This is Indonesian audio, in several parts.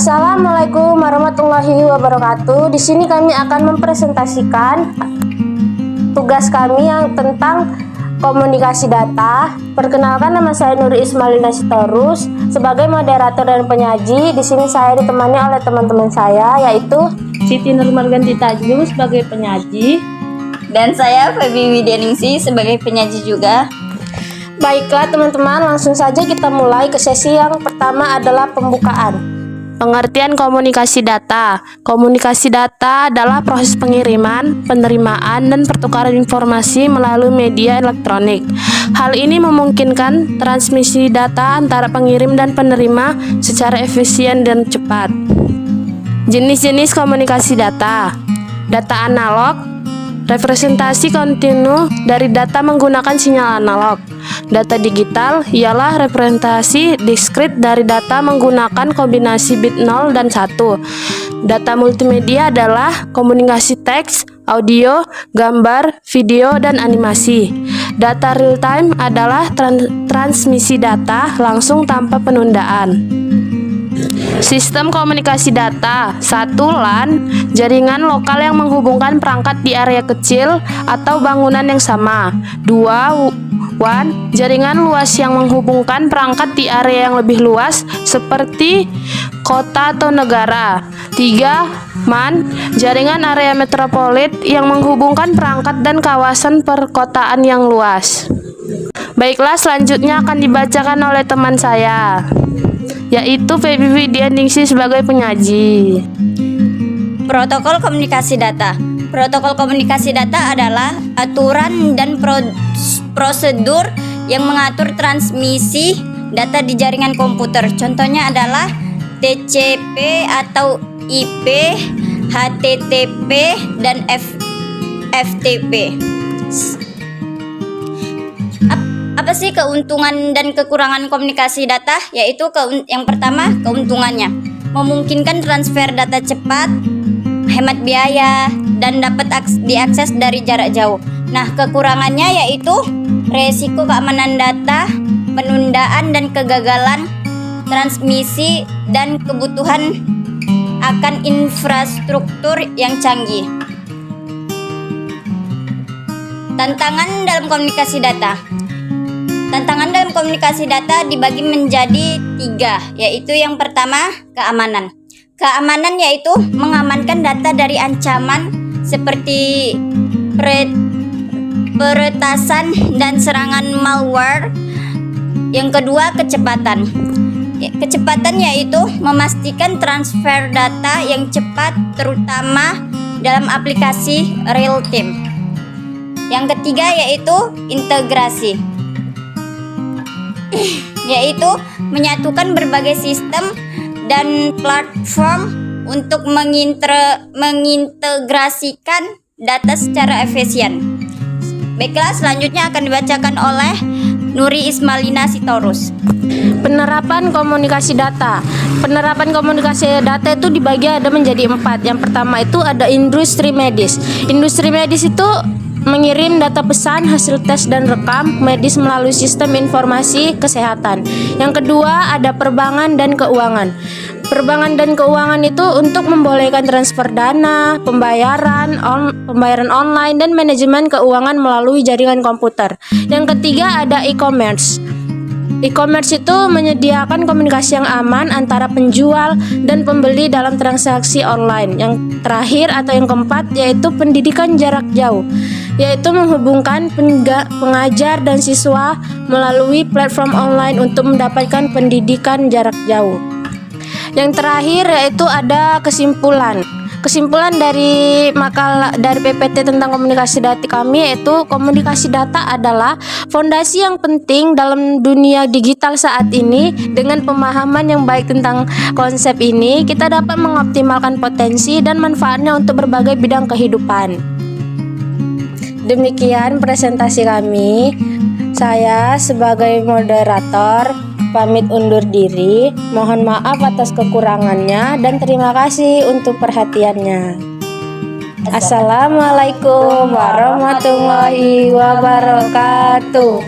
Assalamualaikum warahmatullahi wabarakatuh. Di sini kami akan mempresentasikan tugas kami yang tentang komunikasi data. Perkenalkan, nama saya Nuri Ismailina Sitorus sebagai moderator dan penyaji. Di sini saya ditemani oleh teman-teman saya, yaitu Siti Nurmarganti Tajum sebagai penyaji, dan saya Febi Widyaningsih sebagai penyaji juga. Baiklah teman-teman, langsung saja kita mulai ke sesi yang pertama adalah pembukaan. Pengertian komunikasi data. Komunikasi data adalah proses pengiriman, penerimaan, dan pertukaran informasi melalui media elektronik. Hal ini memungkinkan transmisi data antara pengirim dan penerima secara efisien dan cepat. Jenis-jenis komunikasi data. Data analog, representasi kontinu dari data menggunakan sinyal analog. Data digital ialah representasi diskrit dari data menggunakan kombinasi bit 0 dan 1. Data multimedia adalah komunikasi teks, audio, gambar, video, dan animasi. Data real time adalah transmisi data langsung tanpa penundaan. Sistem komunikasi data. 1. LAN, jaringan lokal yang menghubungkan perangkat di area kecil atau bangunan yang sama. 2. WAN, jaringan luas yang menghubungkan perangkat di area yang lebih luas seperti kota atau negara. 3. MAN, jaringan area metropolit yang menghubungkan perangkat dan kawasan perkotaan yang luas. Baiklah, selanjutnya akan dibacakan oleh teman saya, yaitu Febi Widyaningsih sebagai penyaji. Protokol komunikasi data. Protokol komunikasi data adalah aturan dan prosedur yang mengatur transmisi data di jaringan komputer. Contohnya adalah TCP atau IP, HTTP, dan FTP. Apa sih keuntungan dan kekurangan komunikasi data? Yaitu yang pertama, keuntungannya memungkinkan transfer data cepat, hemat biaya, dan dapat diakses dari jarak jauh. Nah, kekurangannya yaitu resiko keamanan data, penundaan dan kegagalan transmisi, dan kebutuhan akan infrastruktur yang canggih. Tantangan dalam komunikasi data. Tantangan dalam komunikasi data dibagi menjadi 3, yaitu yang pertama, keamanan. Keamanan yaitu mengamankan data dari ancaman seperti peretasan dan serangan malware. Yang kedua, kecepatan. Kecepatan yaitu memastikan transfer data yang cepat, terutama dalam aplikasi real time. Yang ketiga yaitu integrasi, yaitu menyatukan berbagai sistem dan platform untuk mengintegrasikan data secara efisien. Baiklah, selanjutnya akan dibacakan oleh Nuri Ismailina Sitorus. Penerapan komunikasi data. Penerapan komunikasi data itu dibagi ada menjadi 4. Yang pertama itu ada industri medis. Industri medis itu mengirim data pesan, hasil tes dan rekam medis melalui sistem informasi kesehatan. Yang kedua ada perbankan dan keuangan. Perbankan dan keuangan itu untuk membolehkan transfer dana, pembayaran online, dan manajemen keuangan melalui jaringan komputer. Yang ketiga ada e-commerce. E-commerce itu menyediakan komunikasi yang aman antara penjual dan pembeli dalam transaksi online. Yang terakhir atau yang keempat yaitu pendidikan jarak jauh, yaitu menghubungkan pengajar dan siswa melalui platform online untuk mendapatkan pendidikan jarak jauh. Yang terakhir yaitu ada kesimpulan. Kesimpulan dari makalah dari PPT tentang komunikasi data kami yaitu komunikasi data adalah fondasi yang penting dalam dunia digital saat ini. Dengan pemahaman yang baik tentang konsep ini, kita dapat mengoptimalkan potensi dan manfaatnya untuk berbagai bidang kehidupan. Demikian presentasi kami. Saya sebagai moderator pamit undur diri. Mohon maaf atas kekurangannya dan terima kasih untuk perhatiannya. Assalamualaikum warahmatullahi wabarakatuh.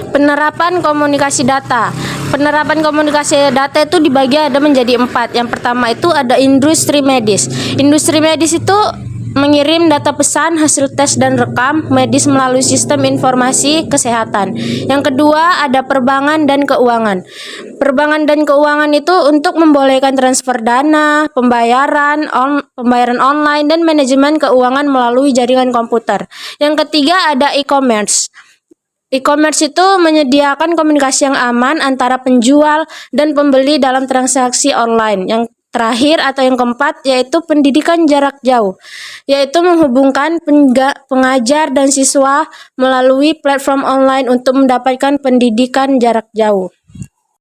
Penerapan komunikasi data. Penerapan komunikasi data itu dibagi ada menjadi 4. Yang pertama itu ada industri medis. Industri medis itu mengirim data pesan, hasil tes dan rekam medis melalui sistem informasi kesehatan. Yang kedua ada perbankan dan keuangan. Perbankan dan keuangan itu untuk membolehkan transfer dana, pembayaran online dan manajemen keuangan melalui jaringan komputer. Yang ketiga ada e-commerce. E-commerce itu menyediakan komunikasi yang aman antara penjual dan pembeli dalam transaksi online. Yang terakhir atau yang keempat yaitu pendidikan jarak jauh, yaitu menghubungkan pengajar dan siswa melalui platform online untuk mendapatkan pendidikan jarak jauh.